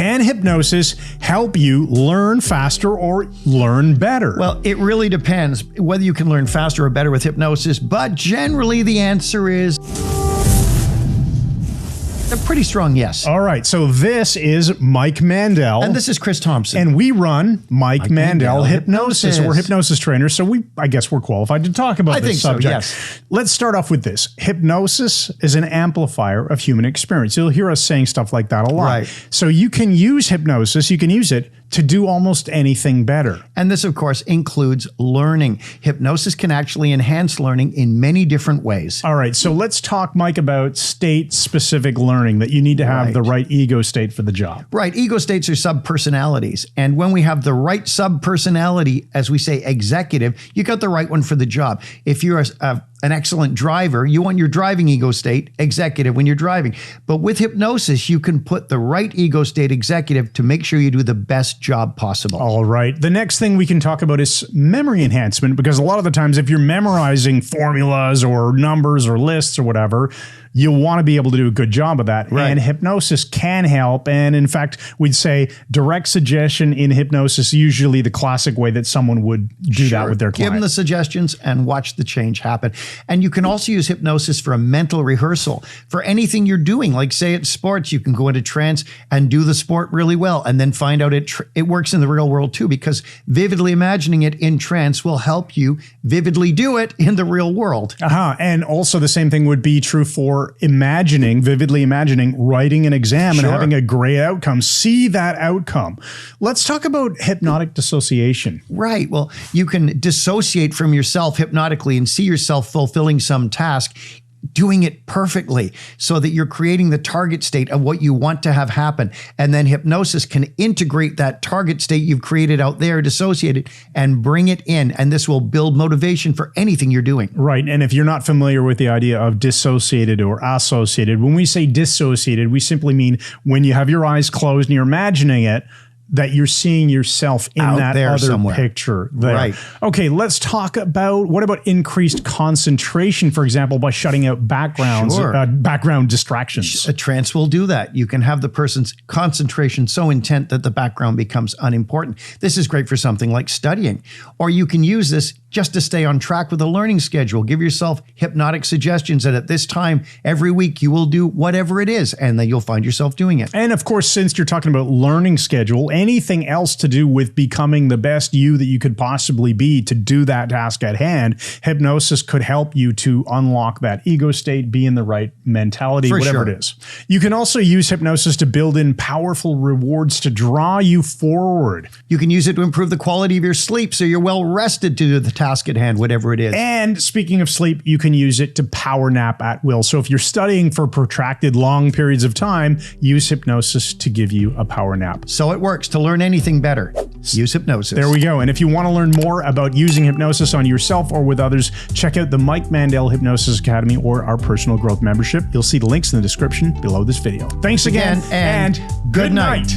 Can hypnosis help you learn faster or learn better? Well, it really depends whether you can learn faster or better with hypnosis, but generally the answer is a pretty strong yes. All right, so this is Mike Mandel. And this is Chris Thompson. And we run Mike Mandel Hypnosis. We're hypnosis trainers, so I guess we're qualified to talk about this subject. Yes. Let's start off with this. Hypnosis is an amplifier of human experience. You'll hear us saying stuff like that a lot. Right. So you can use hypnosis, you can use it to do almost anything better. And this, of course, includes learning. Hypnosis can actually enhance learning in many different ways. All right, so let's talk, Mike, about state-specific learning, that you need to have the right ego state for the job. Right. Ego states are sub-personalities. And when we have the right sub-personality, as we say, executive, you got the right one for the job. If you're an excellent driver, you want your driving ego state executive when you're driving. But with hypnosis, you can put the right ego state executive to make sure you do the best job possible. All right. The next thing we can talk about is memory enhancement, because a lot of the times if you're memorizing formulas or numbers or lists or whatever, you'll want to be able to do a good job of that. Right. And hypnosis can help. And in fact, we'd say direct suggestion in hypnosis is usually the classic way that someone would do that with their client. Give them the suggestions and watch the change happen. And you can also use hypnosis for a mental rehearsal for anything you're doing. Like say it's sports, you can go into trance and do the sport really well and then find out it works in the real world too, because vividly imagining it in trance will help you vividly do it in the real world. And also the same thing would be true for vividly imagining, writing an exam and having a great outcome. See that outcome. Let's talk about hypnotic dissociation. Right. Well, you can dissociate from yourself hypnotically and see yourself fulfilling some task, doing it perfectly so that you're creating the target state of what you want to have happen. And then hypnosis can integrate that target state you've created out there, dissociated, and bring it in. And this will build motivation for anything you're doing. Right. And if you're not familiar with the idea of dissociated or associated, when we say dissociated, we simply mean when you have your eyes closed and you're imagining it, that you're seeing yourself in out that there other somewhere. picture there. Right. Okay, let's talk about, what about increased concentration, for example, by shutting out backgrounds, background distractions? A trance will do that. You can have the person's concentration so intent that the background becomes unimportant. This is great for something like studying. Or you can use this just to stay on track with a learning schedule. Give yourself hypnotic suggestions that at this time every week you will do whatever it is, and then you'll find yourself doing it. And of course, since you're talking about learning schedule, anything else to do with becoming the best you that you could possibly be to do that task at hand, hypnosis could help you to unlock that ego state, be in the right mentality, whatever it is. You can also use hypnosis to build in powerful rewards to draw you forward. You can use it to improve the quality of your sleep so you're well rested to do the task at hand, whatever it is. And speaking of sleep, you can use it to power nap at will. So if you're studying for protracted long periods of time, use hypnosis to give you a power nap. So it works. To learn anything better, use hypnosis. There we go. And if you want to learn more about using hypnosis on yourself or with others, check out the Mike Mandel Hypnosis Academy or our personal growth membership. You'll see the links in the description below this video. Thanks again and good night.